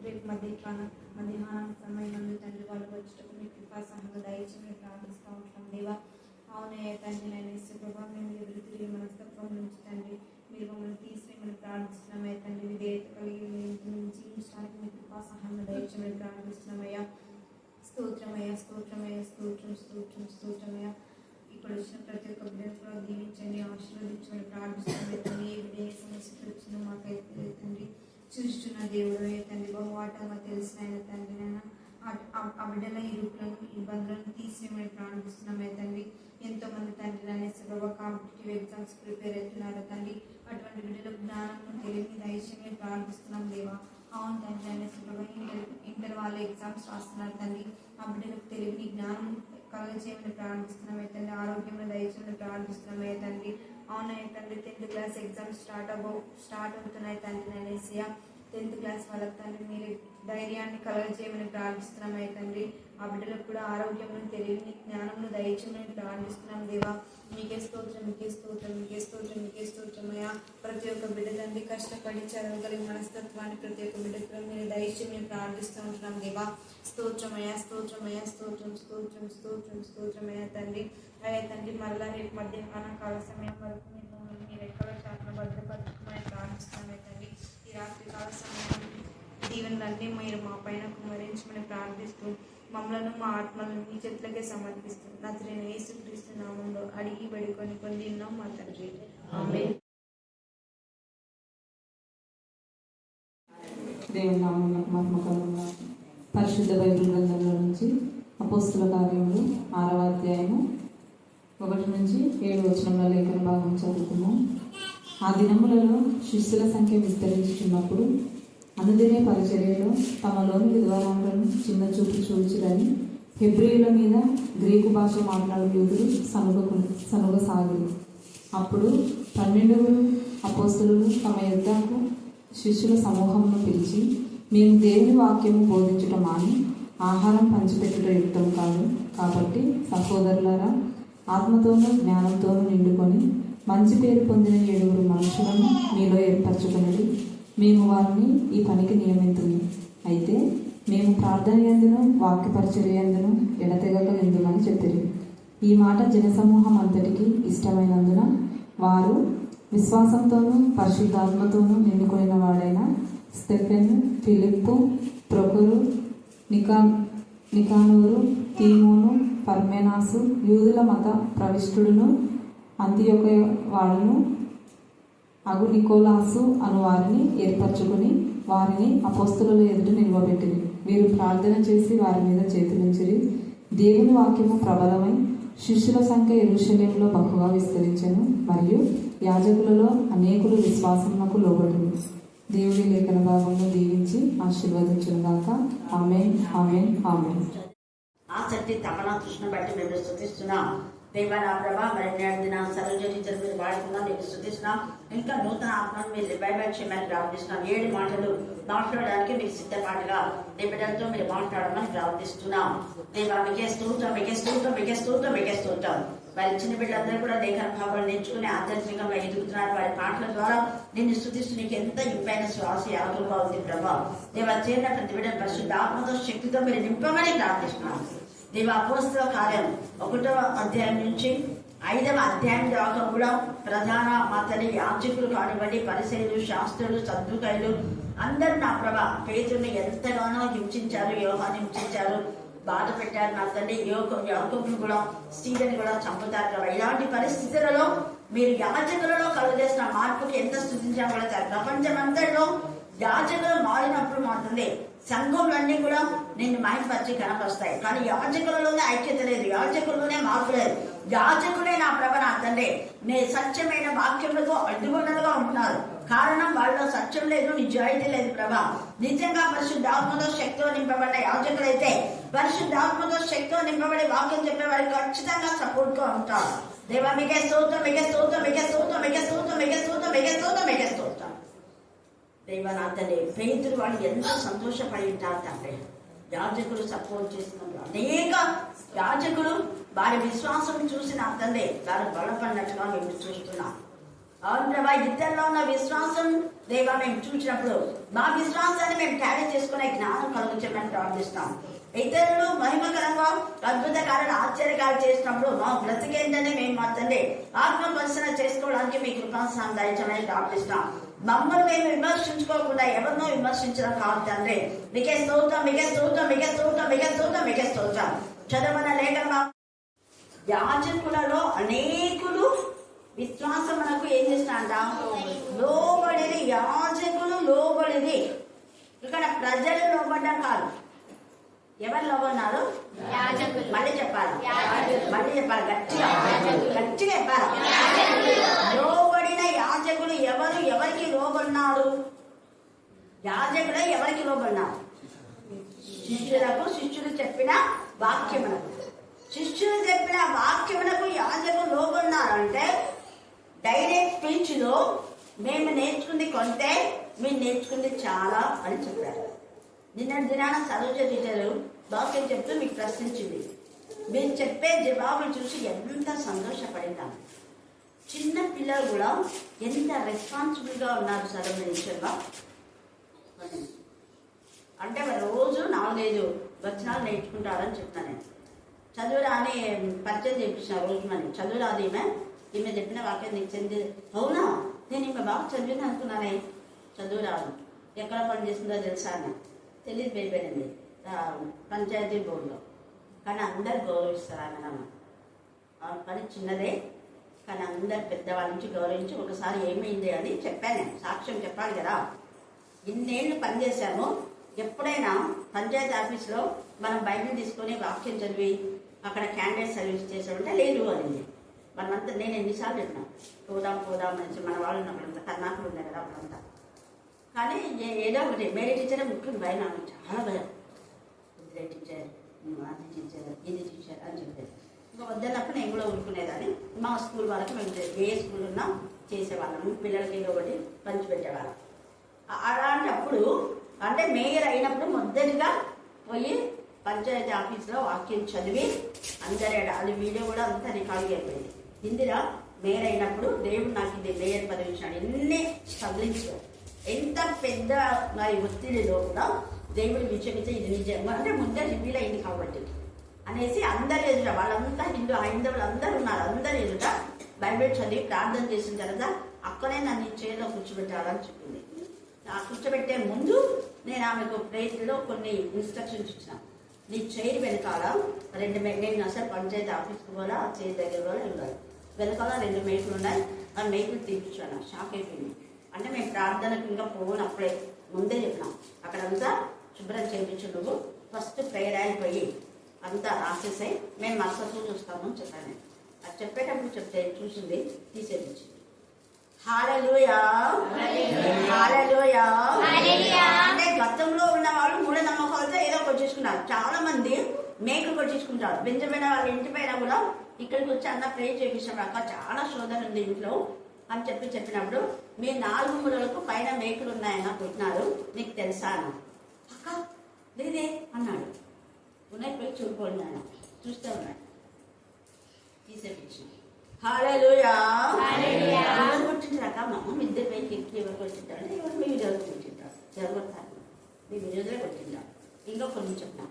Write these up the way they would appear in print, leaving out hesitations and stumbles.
రేపు మధ్యాహ్నం సమయం తండ్రి వాళ్ళు వచ్చేటప్పుడు మీ కృపా సహాయం దయచి మేము ప్రార్థిస్తూ ఉంటాం దేవా. అవునయ్య తండ్రి, నేను ఇస్తే ప్రభావం మేము ఎదురు తిరిగి మనస్తత్వం నుంచి తండ్రి మీరు మమ్మల్ని తీసుకుని ప్రార్థిస్తున్నామే తండ్రి. విధేయత కలిగి జీవించడానికి మీ కృపా సహాయం దయచి మేము ప్రార్థిస్తున్నామయ్యా. స్తోత్రమయ్యా, స్తోత్రమయ్యా, స్తోత్రమయ్యా. ఇప్పుడు వచ్చిన ప్రతి ఒక్క బిడ్డను కూడా దీవించండి, ఆశీర్వదించమని ప్రార్థిస్తున్నామే తండ్రి. ఏ బిడ్డ ఏ సమస్యలు వచ్చినా మాకైతే తండ్రి చూస్తున్న దేవుడు తండ్రి బహువాటంగా తెలిసిన ఆయన తండ్రి. నేను ఆ బిడ్డల ఇరుకులను ఇబ్బందులను తీసేయమని ప్రార్థిస్తున్నామే తండ్రి. ఎంతోమంది తండ్రి అనేసి ప్రభావ కాంపిటేటివ్ ఎగ్జామ్స్ ప్రిపేర్ అవుతున్నారు తండ్రి. అటువంటి బిడ్డలకు జ్ఞానం తెలియని దయచేయమని ప్రార్థిస్తున్నాం దేవా. అవును తండ్రి అనేసి ప్రభావ ఇంటర్ వాళ్ళు ఎగ్జామ్స్ రాస్తున్నారు తండ్రి. ఆ బిడ్డలకు తెలివిని జ్ఞానం కలగజేయమని ప్రార్థిస్తున్నామే తండ్రి. ఆరోగ్యమైన దయచేయమని ప్రార్థిస్తున్నామే తండ్రి. అవునయ్య తండ్రి, 10th క్లాస్ ఎగ్జామ్స్ స్టార్ట్ అవుతున్నాయి తండ్రి. నేను ఏసియా 10th క్లాస్ వాళ్ళకి తండ్రి మీరు ధైర్యాన్ని కలగజేయమని ప్రార్థిస్తున్నామే తండ్రి. ఆ బిడ్డలకు కూడా ఆరోగ్యమును తెలివిని జ్ఞానమును దయచేయమని ప్రార్థిస్తున్నాం దేవా. మీకే స్తోత్రం, మీకే స్తోత్రం, మీకే స్తోత్రం, మీకే స్తోత్రమయ్యా. ప్రతి ఒక్క బిడ్డ తండ్రి కష్టపడి చదవగలిగిన మనస్తత్వాన్ని ప్రతి ఒక్క బిడ్డకు మీరు దయచేయమని ప్రార్థిస్తూ ఉంటున్నాం దేవా. స్తోత్రమయ్యా, స్తోత్రమయ్యా, స్తోత్రమయ్యా తండ్రి. అయ్యా తండ్రి, మరలా రేపు మధ్యాహ్నం కాల సమయం వరకు మీరు ఎక్కడ చాటున భద్రపరచుకోమని ప్రార్థిస్తున్నామే తండ్రి. ఈ రాత్రి కాల సమయం దీవెనలన్నీ మీరు మా పైన కుమరించమని ప్రార్థిస్తూ మమ్మలను మా ఆత్మలను మీ చేతులకే సమర్పిస్తూ నజరేయుడైన యేసుక్రీస్తు నామములో అడిగి వేడుకొని పొందిన్నాం మా తండ్రి, ఆమేన్. దేవుని నామమున మహిమ కలుగును. పరిశుద్ధ బైబిల్ గ్రంథంలో నుంచి అపోస్తల కార్యములు 6వ అధ్యాయము 1 నుంచి 7 వచనముల లేఖన భాగం చదువుతున్నాం. ఆ దినములలో శిష్యుల సంఖ్య విస్తరించుచున్నప్పుడు అనుదినే పరిచర్యలో తమలోని విద్వానాలను చిన్న చూపు చూచిరని హెబ్రీయుల మీద గ్రీకు భాష మాట్లాడు యూదులు సనుగసాగిరి. అప్పుడు 12 అపోస్తలులు తమ యొద్దకు శిష్యుల సమూహమును పిలిచి, మేము దేవుని వాక్యము బోధించటం మాని ఆహారం పంచిపెట్టుట యుక్తం కాదు. కాబట్టి సహోదరులారా, ఆత్మతోనూ జ్ఞానంతోనూ నిండుకొని మంచి పేరు పొందిన 7 మనుషులను మీలో ఏర్పరచుకున్నది. మేము వారిని ఈ పనికి నియమితుము. అయితే మేము ప్రార్థన యందును వాక్య పరిచర్య యందును ఎడతెగక ఎందుమని చెప్పిరి. ఈ మాట జనసమూహం అంతటికి ఇష్టమైనందున వారు విశ్వాసంతోనూ పరిశుద్ధాత్మతోనూ నిండుకొనిన వాడైన స్టెఫెను, ఫిలిప్పు, ప్రొకొరు, నికానోరు, తీమోను, పర్మెనాసు, యూదుల మత ప్రవిష్టుడును అంతియొక వాడును అగు నికోలాసు అను వారిని ఏర్పరచుకుని వారిని అపోస్తలుల ఎదుట నిలవబెట్టిరి. వీరు ప్రార్థన చేసి వారి మీద చేతులుంచిరి. దేవుని వాక్యము ప్రబలమై శిష్యుల సంఖ్య యెరూషలేములో బహుగా విస్తరించెను. మరియు యాజకులలో అనేకులు విశ్వాసమునకు లోబడిరి. దేవుడి లేఖన భాగంలో దీవించి ఆశీర్వదించుగాక. ఆమేన్, ఆమేన్, ఆమేన్. ఆసక్తి తపన కృష్ణ బట్టి మేము స్తుతిస్తున్నాం దేవా. నా ప్రభా, మరి నేడు దిన సరోజ టీచర్ మీరు వాడుతున్నాం, మీకు స్తుతిస్తున్నాం. ఇంకా నూతన ఆత్మను మీరు బైబిల్ చేయమని ప్రార్థిస్తున్నాం. 7 మాటలు మాట్లాడడానికి మీకు సిద్ధపాటుగా బిడ్డలతో మీరు మాట్లాడమని ప్రార్థిస్తున్నాం దేవా. మీకే స్తోత్రం, మీకే స్తోత్రం, మీకే స్తోత్రం, మీకే స్తోత్రం. వారి చిన్న బిడ్డలందరూ కూడా లేఖన భావాలు నేర్చుకుని ఆధ్యాత్మికంగా ఎదుగుతున్నారు. వారి పాటల ద్వారా నిన్ను స్తుతిస్తూ నీకు ఎంత ఇంపైన శ్వాస యాగలుగా ఉంది ప్రభా. దేవా, చేరిన ప్రతి బిడ్డను పరిశుద్ధ ఆత్మతో శక్తితో మీరు నింపమని ప్రార్థిస్తున్నాం దేవా. అపోస్తల కార్యం 1వ అధ్యాయం నుంచి 5వ అధ్యాయం దాకా కూడా ప్రధాన మతని యాజకులు కానివ్వండి, పరిసయ్యులు, శాస్త్రులు, సద్దుకైలు అందరూ నా ప్రభా పేతురుని ఎంతగానో హింసించారు, యోహాన్ని హింసించారు, బాధ పెట్టారు. నా తండ్రి యాకోబును కూడా స్త్రీలని కూడా చంపుతారు కదా. ఇలాంటి పరిస్థితులలో మీరు యాజకులలో కలుగజేసిన మార్పుకి ఎంత స్తుతించబడతారు. ప్రపంచమంతట్లో యాజకులు మారినప్పుడు మాత్రమే సంఘంలన్నీ కూడా నిన్ను మహిమపరిచి కనపరుస్తాయి. కానీ యాజకులలోనే ఐక్యత లేదు, యాజకులలోనే మార్పు లేదు. యాజకులే నా ప్రభ నా తండ్రి నే సత్యమైన వాక్యములతో అడ్డుగొండలుగా ఉంటున్నారు. కారణం వాళ్ళలో సత్యం లేదు, నిజాయితీ లేదు ప్రభా. నిజంగా పరిశుద్ధాత్మతో శక్తితో నింపబడ్డ యాజకులైతే పరిశుద్ధాత్మతో శక్తితో నింపబడి వాక్యం చెప్పే వారికి ఖచ్చితంగా సపోర్ట్ గా ఉంటారు. దేవా, మీకే స్తోత్రం, మీకే స్తోత్రం, మీకే స్తోత్రం, మీకే స్తోత్రం, మీకే స్తోత్రం, మీకే స్తోత్రం, మీకే స్తోత్రం. దేవా, నా తండ్రి పేతురు వాళ్ళు ఎంతో సంతోషపడి ఉంటారు తండ్రి. యాజకులు సపోర్ట్ చేస్తున్నారు. అనేక యాజకులు వారి విశ్వాసం చూసి నా తండ్రి వారు బలపడినట్టుగా మేము చూస్తున్నాం. అవును ప్రభా, ఇద్దరిలో ఉన్న విశ్వాసం దేవా మేము చూసినప్పుడు మా విశ్వాసాన్ని మేము క్యారీ చేసుకునే జ్ఞానం కలుగుతామని ప్రార్థిస్తాం. ఇతరులు మహిమకరంగా అద్భుత కార్యాలు ఆశ్చర్యకాలు చేసినప్పుడు మా బ్రతికేంటనే మేము మా తండ్రి ఆత్మ పరిశీలన చేసుకోవడానికి మీ కృపాసనం దయచమని ప్రార్థిస్తాం. మమ్మల్ని మేము విమర్శించుకోకుండా ఎవరినో విమర్శించడం కాదు తండ్రి. మీకే స్తోత్రం, మీకే స్తోత్రం, మీకే స్తోత్రం, మీకే స్తోత్రం, మీకే స్తోత్రం. చదవన లేఖన యాజకులలో అనేకులు విశ్వాసమునకు ఏం చేసినారంట? లోబడిది. యాజకులు లోబడిది. ఇక్కడ ప్రజలు లోబడ్డం కాదు. ఎవరు లోబడినారు? మళ్ళీ చెప్పాలి, మళ్ళీ చెప్పాలి, గట్టిగా గట్టిగా చెప్పాలి. లోబడిన యాజకులు ఎవరు? ఎవరికి లోబడినారు? యాజకులు ఎవరికి లోబడినారు? శిష్యులకు. శిష్యులు చెప్పిన వాక్యమునకు. శిష్యులు చెప్పిన వాక్యమునకు యాజకులు లోబడినారంటే డైరెక్ట్ స్పీచ్ లో మేము నేర్చుకుంది కొంటే మీరు నేర్చుకుంది చాలా అని చెప్పారు. నిన్నటి దినాన సరోజ టీచరు వాక్యం చెప్తూ మీకు ప్రశ్నించింది. మీరు చెప్పే జవాబులు చూసి ఎంత సంతోషపడిందాం. చిన్న పిల్లలు కూడా ఎంత రెస్పాన్సిబుల్ గా ఉన్నారు సరోజ టీచర్గా. అంటే రోజు 4-5 వచనాలు నేర్చుకుంటారని చెప్తాను నేను. చదువురా అని పరిచయం చేయించిన రోజు మరి చదువురాదు ఈమె చెప్పిన వాక్యం నీకు చెంది. అవునా, నేను ఈమె బాగా చదివింది అనుకున్నానే. చదువురాదు. ఎక్కడ పనిచేస్తుందో తెలుసా అని తెలియదు. అయిపోయింది పంచాయతీ బోర్డులో. కానీ అందరు గౌరవిస్తారు ఆమె పని చిన్నదే, కానీ అందరు పెద్దవాళ్ళ నుంచి గౌరవించి ఒకసారి ఏమైంది అని చెప్పాను నేను. సాక్ష్యం చెప్పాలి కదా. ఇన్నేళ్ళు పనిచేశాము. ఎప్పుడైనా పంచాయతీ ఆఫీస్లో మనం బైబిల్ తీసుకొని వాక్యం చదివి అక్కడ క్యాండిడేట్ సర్వీస్ చేసామంటే లేదు అనింది. మనమంతా నేను ఎన్నిసార్లు చెప్పినాను పోదాం అని. మన వాళ్ళు ఉన్నప్పుడు కర్ణాటకలు ఉన్నాయి కదా అప్పుడంతా. కానీ ఏదో ఒకటి మేరీ టీచరే ముఖ్యం భయం. నాకు చాలా భయం. వద్దులే టీచర్, అది టీచర్, ఇది టీచర్ అని చెప్పేది. ఇంకా వద్దన్నప్పుడు నేను కూడా ఊరుకునేదాన్ని. మా స్కూల్ వాళ్ళకి మేము ఏ స్కూల్ ఉన్నా చేసేవాళ్ళము. పిల్లలకి ఏదో ఒకటి పంచిపెట్టేవాళ్ళం. అలాంటప్పుడు అంటే మేయర్ అయినప్పుడు మొదటిగా పోయి పంచాయతీ ఆఫీస్లో వాక్యం చదివి అందరూ అది వీడియో కూడా అంతా రికార్డ్ అయిపోయింది. ఇందిరా మేయర్ అయినప్పుడు దేవుడు నాకు ఇది మేయర్ పదవి ఇచ్చినాడు. ఎన్ని స్ట్రగ్లింగ్స్, ఎంత పెద్ద మరి ఒత్తిడిలో కూడా దేవుడు విషయమితే ఇది నిజం అంటే ముందే రివీల్ అయింది కాబట్టి అనేసి అందరి ఎదుట వాళ్ళంతా హైందవులు అందరూ ఉన్నారు. అందరి ఎదుట బైబిల్ చదివి ప్రార్థన చేసిన తర్వాత అక్కడే నన్ను చేతిలో కూర్చోబెట్టాలని చెప్పింది. ఆ కూర్చోబెట్టే ముందు నేను ఆమెకు ప్రేయర్లో కొన్ని ఇన్స్ట్రక్షన్స్ ఇచ్చిన. నీ చైర్ వెనకాల 2 నేను అసలు పంచాయతీ ఆఫీస్కి పోలా, ఆ చైర్ దగ్గర కూడా వెళ్ళాలి. వెనకాల 2 మేకులు ఉన్నాయి. ఆ మేకులు తీపించాను. షాక్ అయిపోయింది. అంటే మేము ప్రార్థనకు ఇంకా పోనప్పుడే ముందే చెప్పినాం. అక్కడంతా శుభ్రం చేయించు, నువ్వు ఫస్ట్ ప్రేయర్ అయిపోయి అంతా రాసేసాయి, మేము మరుసటి చూస్తాము అని చెప్పాను. అది చెప్పేటప్పుడు చెప్తే చూసింది, తీసేపించింది. హల్లెలూయా, హల్లెలూయా. అంటే గతంలో ఉన్న వాళ్ళు మూఢనమ్మకాలతో ఏదో కొట్టించుకున్నారు. చాలా మంది మేకులు కొట్టించుకుంటారు. బెంజమైన వాళ్ళ ఇంటి పైన కూడా ఇక్కడికి వచ్చి అన్న ప్రే చేయించాడు. అక్క చాలా శోధన ఉంది ఇంట్లో అని చెప్పినప్పుడు మీ 4 మూలలకు పైన మేకులు ఉన్నాయన్న కొట్టినారు, నీకు తెలుసా అన్న. అక్క లేదే అన్నాడు. ఉన్నాయి పోయి చూడుకోండి ఆయన చూస్తే ఉన్నాడు. తీసేపించాను. హల్లెలూయా. ఎవరు కొట్టింటారక్క? మమ్మ ఇద్దరు పైకి ఎక్కి ఎవరు కొట్టింటారు? ఎవరు మీ విజయాలు కొట్టింటారు? జరుగుతారు మీ విజయాలే కొట్టింటారు. ఇంకా కొన్ని చెప్పినా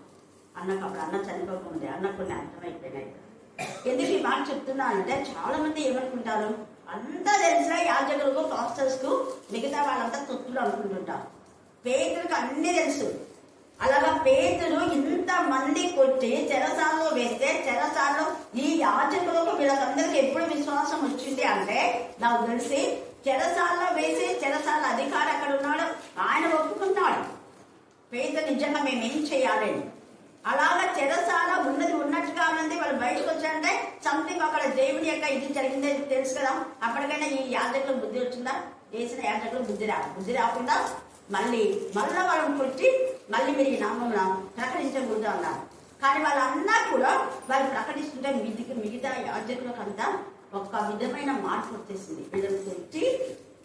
అన్నకు అప్పుడు అన్న చనిపోకముందే అన్న కొన్ని అర్థమైపోయినాయి. ఎందుకు ఈ మాట చెప్తున్నా అంటే చాలా మంది ఏమనుకుంటారు, అంతా తెలిసిన యాజకులకు పాస్టర్స్ కు మిగతా వాళ్ళంతా తొత్తులు అనుకుంటుంటారు. పేతులకు అన్ని తెలుసు. అలాగా పేతులు ఇంత మంది కొట్టి చెరసాలలో వేస్తే చెరసాలలో ఈ యాజకులకు వీళ్ళకందరికి ఎప్పుడు విశ్వాసం వచ్చింది అంటే నాకు తెలిసి చెరసాలలో వేసి చెరసాల అధికారి అక్కడ ఉన్నాడు, ఆయన ఒప్పుకున్నాడు పేతులు నిజంగా మేమేం చేయాలని. అలాగా చెరసాల ఉన్నట్టుగా ఉంది. వాళ్ళు బయటకు వచ్చారంటే సంథింగ్ అక్కడ దేవుని యొక్క ఇది జరిగిందే తెలుసు కదా. అప్పటికైనా ఈ యాజకులకు బుద్ధి వచ్చిందా? వేసిన యాజకులకు బుద్ధి రాకుండా మళ్ళీ వాళ్ళని కొట్టి మళ్ళీ మీరు ఈ నామమున ప్రకటించకూడదు అన్నారు. కానీ వాళ్ళన్నా కూడా వాళ్ళు ప్రకటిస్తుంటే మిగతా యాజకులకు అంతా ఒక విధమైన మార్పు వచ్చేసింది. వీళ్ళని కొట్టి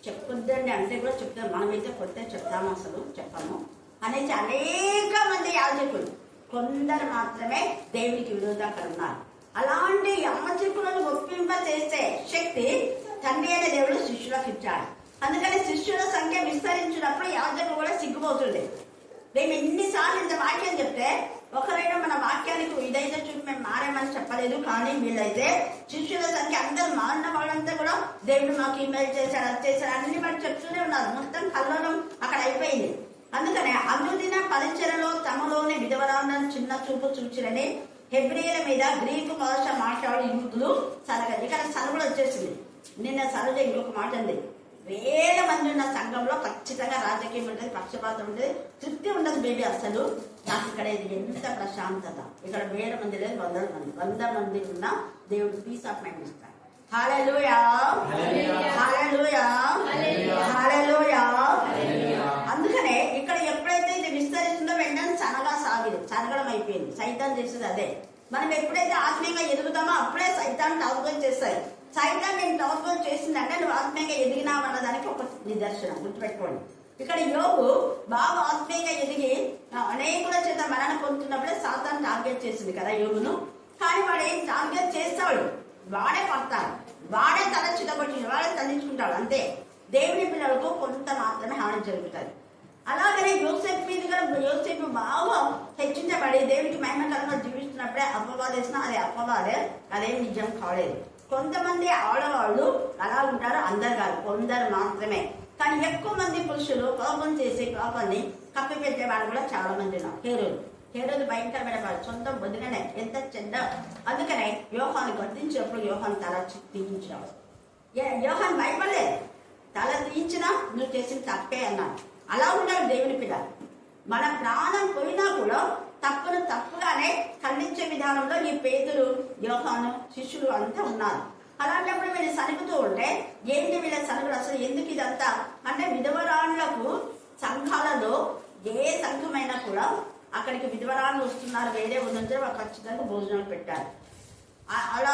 చెప్పొద్దండి అంటే కూడా చెప్తారు, మనమైతే కొడితే చెప్తాము, అసలు చెప్పాము అనేసి అనేక మంది యాజకులు, కొందరు మాత్రమే దేవునికి విరోధంగా అక్కడ ఉన్నారు. అలాంటి యాజకులను ఒప్పింప చేసే శక్తి తండ్రి అయిన దేవుడు శిష్యులకు ఇచ్చాడు. అందుకని శిష్యుల సంఖ్య విస్తరించినప్పుడు యాజకులు కూడా సిగ్గుపోతుండే. మేము ఎన్నిసార్లు ఇంత వాక్యం చెప్తే ఒకరైనా మన వాక్యానికి ఇదైతే చూసి మేము మారేమని చెప్పలేదు. కానీ వీళ్ళైతే శిష్యుల సంఖ్య అందరూ మారిన వాళ్ళంతా కూడా దేవుడు మాకు ఈమెయిల్ చేశాడు, అది చేశాడు, అన్ని వాళ్ళు చెప్తూనే ఉన్నారు. మొత్తం కల్లోలం అక్కడ అయిపోయింది. అందుకనే అనుదిన పరిచయలో తమలోని విధవరాలను చిన్న చూపు చూచిరని హెబ్రీయుల మీద గ్రీకు భాష మాట్లాడే యూదులు సరగదు. ఇక్కడ సరుగులు వచ్చేసింది. నిన్న సరుజ ఇంకొక మాట ఉంది, వేల మంది ఉన్న సంఘంలో ఖచ్చితంగా రాజకీయం ఉంటుంది, పక్షపాతం ఉంటుంది, తృప్తి ఉండదు బేబీ. అసలు నాకు ఇక్కడ ఇది ఎంత ప్రశాంతత. ఇక్కడ వేల మంది లేదు, 100 మంది ఉన్న దేవుడు పీస్ ఆఫ్ మైండ్ ఇస్తాడు. హల్లెలూయా, హల్లెలూయా, హల్లెలూయా. అందుకనే ఇక్కడ ఎప్పుడైతే ఇది విస్తరిస్తుందో వెంటనే సనగడం అయిపోయింది. సైతాన్ చేసేది అదే. మనం ఎప్పుడైతే ఆత్మీయంగా ఎదుగుతామో అప్పుడే సైతాన్ టార్గెట్ చేస్తాయి. సైతాన్ నేను టార్గెట్ చేసిందంటే నువ్వు ఆత్మీయంగా ఎదిగినావు అన్నదానికి ఒక నిదర్శనం గుర్తుపెట్టుకోండి. ఇక్కడ యోబు బాగా ఆత్మీయంగా ఎదిగి అనేకుల చేత మరణ పొందుతున్నప్పుడే సాతాన్ టార్గెట్ చేసింది కదా యోబును. కానీ వాడు ఏం టార్గెట్ చేస్తాడు, వాడే పడతాడు, వాడే తల చితగొట్టి వాడే తల్లించుకుంటాడు. అంతే. దేవుని పిల్లలకు కొంత మాత్రమే హాని జరుగుతుంది. అలాగనే యోసేపు మీద యోసేపు బాగా హెచ్చించబడి దేవుడికి మహిమకరంగా జీవిస్తున్నప్పుడే అపవాదం వేసినా అది అపవాదే, అదేం నిజం కాలేదు. కొంతమంది ఆడవాళ్ళు అలా ఉంటారు, అందరు కాదు, కొందరు మాత్రమే. కానీ ఎక్కువ మంది పురుషులు పాపం చేసి పాపాన్ని కప్పిపెట్టే వాళ్ళు కూడా చాలా మంది ఉన్నారు. హేరోదు భయంకరమైన వాడు, సొంత వదిననే, ఎంత చెడ్డ. అందుకనే యోహాను గర్తించినప్పుడు యోహాను తల తీయించాడు. యోహాను భయపడలేదు, తల తీయించినా నువ్వు చేసిన తప్పే అన్నాడు. అలా ఉండాలి దేవుని పిల్లలు. మన ప్రాణం పోయినా కూడా తప్పును తప్పుగానే ఖండించే విధానంలో ఈ పేతురు, యోహాను, శిష్యులు అంతా ఉన్నారు. అలాంటప్పుడు వీళ్ళు సనుగుతూ ఉంటే ఏంటి వీళ్ళ సనుగులు, అసలు ఎందుకు ఇదంతా అంటే విధవరాళ్లకు సంఘాలలో ఏ సంఘమైనా కూడా అక్కడికి విధవరాళ్ళు వస్తున్నారు, వేరే ఉందంటే వాళ్ళు ఖచ్చితంగా భోజనాలు పెట్టారు. అలా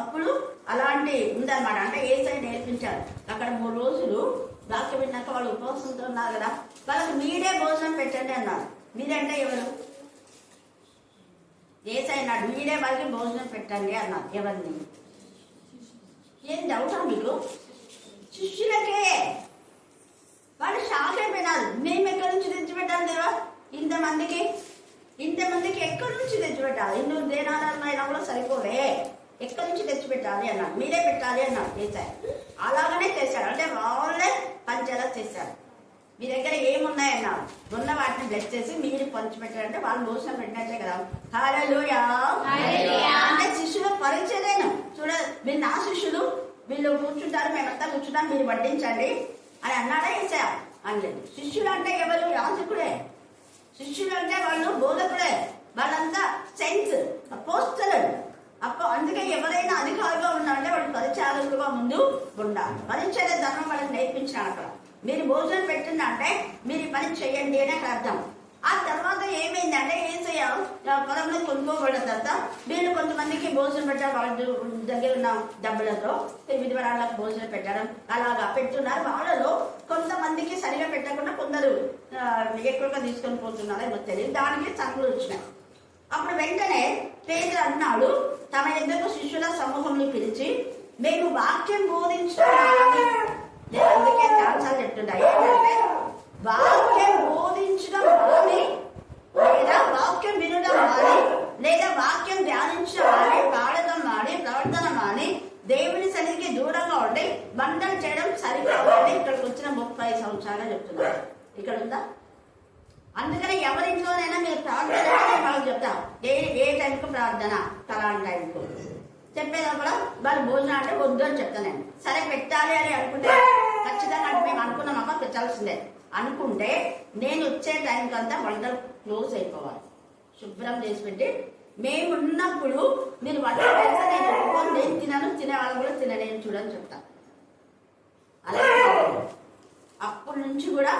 అప్పుడు అలాంటి ఉందన్నమాట. అంటే యేసయ్య నేర్పించారు. అక్కడ 3 రోజులు వాక్యం విన్నాక వాళ్ళు ఉపవాసంతో ఉన్నారు కదా, వాళ్ళకి మీరే భోజనం పెట్టండి అన్నారు. మీరంటే ఎవరు? యేసయ్య అన్నాడు మీరే వాళ్ళకి భోజనం పెట్టండి అన్నారు. ఎవరిని? ఏం డౌటా మీకు? శిష్యులకే. వాళ్ళు షాక్ అయిపోయినారు. మేము ఎక్కడి నుంచి తెచ్చిపెట్టాలి దేవా ఇంతమందికి ఎక్కడి నుంచి తెచ్చిపెట్టాలి? 200 దేనాలైనా కూడా సరిపోలే, ఎక్కడి నుంచి తెచ్చిపెట్టాలి అన్నాడు. మీరే పెట్టాలి అన్నాడు యేసయ్య. అలాగనే చేశాడు. అంటే వాళ్ళే పంచేలా చేశాడు. మీ దగ్గర ఏమున్నాయన్నారు, ఉన్న వాటిని బ్లెస్ చేసి మీరు పంచిపెట్టారంటే వాళ్ళు భోజనం పెట్టినట్టే కదా. హల్లెలూయా. అంటే శిష్యుల పరిచయలేను చూడ, వీళ్ళు నా శిష్యులు, వీళ్ళు కూర్చుంటారు, మేమంతా కూర్చుంటాం, మీరు వడ్డించండి అని అన్నాడా యేసయ్య? అనలేదు. శిష్యులు అంటే ఎవరు? యాజకుడే. శిష్యులు అంటే వాళ్ళు బోధకుడే, వాళ్ళంతా సెయింట్స్, అపోస్తలులు. అందుకే ఎవరైనా అధికారిగా ఉన్నారంటే వాళ్ళు పరిచారకులుగా ముందు ఉండాలి. పరిచయ ధర్మం వాళ్ళకి నేర్పించినాడు. అక్కడ మీరు భోజనం పెట్టింది అంటే మీరు పని చేయండి అనే అర్థం. ఆ తర్వాత ఏమైందంటే యేసయ్య పొలంలో కొనుక్కోబడిన తర్వాత వీళ్ళు కొంతమందికి భోజనం పెట్టారు. వాళ్ళ దగ్గర ఉన్న డబ్బులతో విధవరాళ్ళకు భోజనం పెట్టడం అలాగా పెట్టున్నారు. వాళ్ళలో కొంతమందికి సరిగా పెట్టకుండా కొందరు ఎక్కువగా తీసుకొని పోతున్నారు, ఏమో తెలియదు. దానికి సరుకులు వచ్చినాయి. అప్పుడు వెంటనే పేతురు అన్నాడు, తమ ఎద్దకు శిష్యుల సమూహంలో పిలిచి మేము వాక్యం బోధించడం, అందుకే చాలాసార్లు చెప్తుంటాయి ఏంటంటే వాక్యం బోధించడం మాని, లేదా వాక్యం వినడం మాని, లేదా వాక్యం ధ్యానించడం మాని, పాడటం మాని, ప్రవర్తన మాని, దేవుని సన్నిధికి దూరంగా ఉండి బంధం చేయడం సరికాదండి. ఇక్కడికి వచ్చిన 30 సంవత్సరాలు చెప్తున్నారు. ఇక్కడ ఉందా? అందుకని ఎవరింట్లోనైనా మీరు ప్రార్థన వాళ్ళు చెప్తారు, ఏ టైంకు ప్రార్థన, ఫలానా టైంకు చెప్పేటప్పుడు వాళ్ళు భోజనం అంటే వద్దు అని చెప్తానండి. సరే పెట్టాలి అని అనుకుంటే ఖచ్చితంగా అంటే మేము అనుకున్నామమ్మా పెట్టాల్సిందే అనుకుంటే నేను వచ్చే టైంకి అంతా వంటలు క్లోజ్ అయిపోవాలి, శుభ్రం చేసి పెట్టి మేము ఉన్నప్పుడు మీరు వంట చేస్తే నేను ఒప్పుకొని నేను తినను, తినే వాళ్ళు కూడా తినలేని చూడని చెప్తాను. అలాగే అప్పటి నుంచి కూడా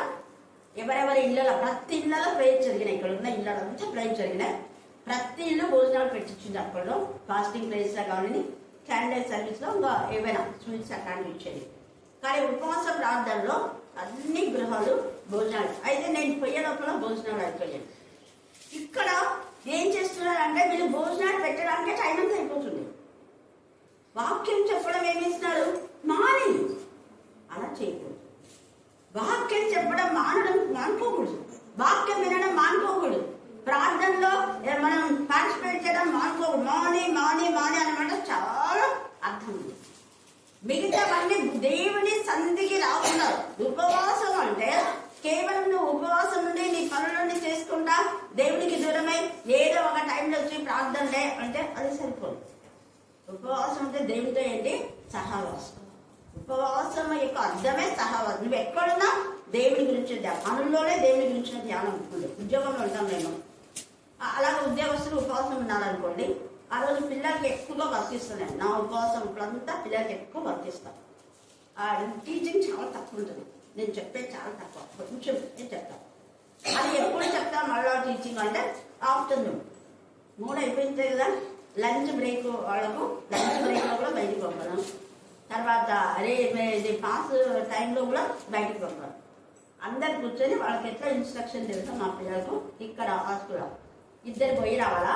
ఎవరెవరి ఇళ్ళలో ప్రతి ఇళ్లలో ప్రేయర్ జరిగినాయి. ఇక్కడ ఉన్న ఇళ్ళంతా ప్రేయర్ జరిగినాయి. ప్రతి ఇల్లు భోజనాలు పెట్టించింది. అప్పట్లో ఫాస్టింగ్ ప్లేస్ లా కానీ క్యాండిల్ సర్వీస్ లో ఇంకా ఏవైనా స్వీట్స్ అట్లాంటివి ఇచ్చేది. కానీ ఉపవాస ప్రార్థనలో అన్ని గృహాలు భోజనాలు. అయితే నేను పోయే లోపల భోజనాలు అయిపోయాను. ఇక్కడ ఏం చేస్తున్నారంటే వీళ్ళు భోజనాలు పెట్టడానికే టైం అంతా అయిపోతుంది. వాక్యం చెప్పడం ఏమిస్తున్నాడు? మాని. అలా చేయకూడదు. వాక్యం చెప్పడం మానుకోకూడదు. వాక్యం వినడం మానుకోకూడదు. ప్రార్థనలో మనం పార్టిసిపేట్ చేయడం మానుకోకూడదు. మాని మాని మాని అన్నమాట చాలా అర్థం ఉంది. మిగతావన్నీ దేవుని సన్నిధికి రాకున్నారు. ఉపవాసం అంటే కేవలం నువ్వు ఉపవాసం నుండి నీ పనులన్నీ చేసుకుంటా దేవునికి దూరమై ఏదో ఒక టైంలో వచ్చి ప్రార్థనలే అంటే అది సరిపోదు. ఉపవాసం అంటే దేవుడితో ఏంటి? సహవాసం. ఉపవాసం యొక్క అర్థమే సహవాసం. నువ్వు ఎక్కడున్నా దేవుడి గురించి పనుల్లోనే దేవుడి గురించిన ధ్యానం ఉంటుంది. ఉద్యోగంలో ఉంటాం మేము, అలాగే ఉద్యోగస్తులు ఉపవాసం ఉన్నారనుకోండి, ఆ రోజు పిల్లలకి ఎక్కువగా వర్తిస్తున్నాను. నా ఉపవాసం ఇప్పుడంతా పిల్లలకి ఎక్కువ వర్తిస్తాను. టీచింగ్ చాలా తక్కువ ఉంటుంది. నేను చెప్పేది చాలా తక్కువ, కొంచెం చెప్తాను. అది ఎప్పుడు చెప్తా మళ్ళీ టీచింగ్ అంటే ఆఫ్టర్నూన్ 3 అయిపోయింది కదా, లంచ్ బ్రేక్ వాళ్ళకు లంచ్ బ్రేక్లో కూడా బయటకు పంపడం, తర్వాత ఇది పాస్ టైంలో కూడా బయటకు పంపడం. అందరు కూర్చొని వాళ్ళకి ఎట్లా ఇన్స్ట్రక్షన్ తెలుసా మా పిల్లలకు. ఇక్కడ హాస్టల్లో 2 పోయి రావాలా,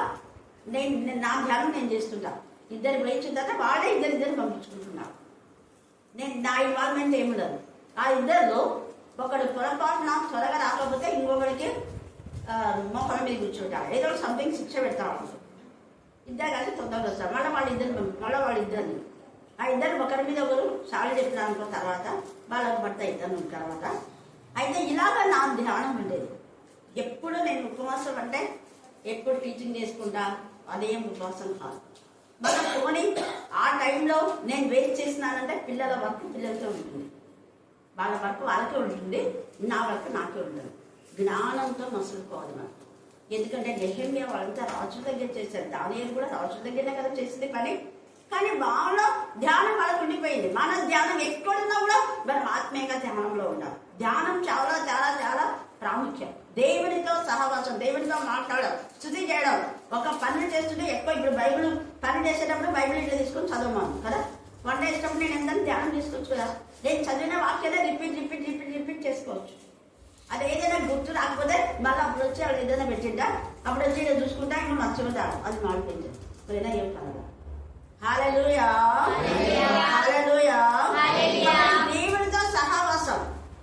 నేను నా ధ్యానం నేను చేస్తుంటా. 2 పోయించిన తర్వాత వాళ్ళే ఇద్దరు పంపించుకుంటున్నారు. నా ఇన్వాల్వ్మెంట్ ఏముండదు. ఆ 2లో ఒకడు పొరపాటున త్వరగా రాకపోతే ఇంకొకరికి మొక్కల మీద కూర్చుంటారు, ఏదో సంథింగ్ శిక్ష పెడతారు. 2 కలిసి తొందరగా వస్తారు. మళ్ళీ వాళ్ళిద్దరిని ఆ 2 ఒకరి మీద ఒకరు సాగు చెప్పినారు అనుకో. తర్వాత వాళ్ళకు భర్త ఇద్దరు తర్వాత అయితే ఇలాగ నా ధ్యానం ఉండేది. ఎప్పుడు నేను ఉపవాసం అంటే ఎప్పుడు టీచింగ్ చేసుకుంటా, అదేం ఉపవాసం కాదు. మనం పోనీ ఆ టైంలో నేను వేస్ట్ చేసినానంటే పిల్లల వర్క్ పిల్లలతో ఉంటుంది, వాళ్ళ వర్క్ వాళ్ళకే ఉంటుంది, నా వర్క్ నాకే ఉంటుంది. జ్ఞానంతో మసులుకోవాలి మనం. ఎందుకంటే నెహెమ్యా వాళ్ళంతా రాజుల దగ్గర చేశారు, దానియేలు కూడా రాజుల దగ్గరనే కదా చేసింది పని. కానీ వాళ్ళ ధ్యానం వాళ్ళకు ఉండిపోయింది. మన ధ్యానం ఎక్కడున్నా కూడా మనం ఆత్మీయంగా ధ్యానంలో ఉండాలి. ధ్యానం చాలా చాలా చాలా ప్రాముఖ్యం. దేవునితో సహవాసం, దేవునితో మాట్లాడడం, స్తుతి చేయడం. ఒక పనులు చేస్తుంటే ఎక్కువ ఇప్పుడు బైబిల్ పని చేసేటప్పుడు బైబిల్ ఇట్లా తీసుకొని చదవమాను కదా. వంట చేసేటప్పుడు నేను ఎంత ధ్యానం తీసుకోవచ్చు కదా. నేను చదివిన వాక్యాలే రిపీట్ చేసుకోవచ్చు. అది ఏదైనా గుర్తు రాకపోతే మళ్ళీ అప్పుడు వచ్చి వాళ్ళు ఏదైనా పెట్టిందా, అప్పుడు వచ్చి నేను చూసుకుంటా ఇంకా మర్చిపోతాడు, అది మాడిపోయింది. పోయినా ఏం పర్వాలేదు. హల్లెలూయా, హల్లెలూయా. దేవునితో సహవాసం,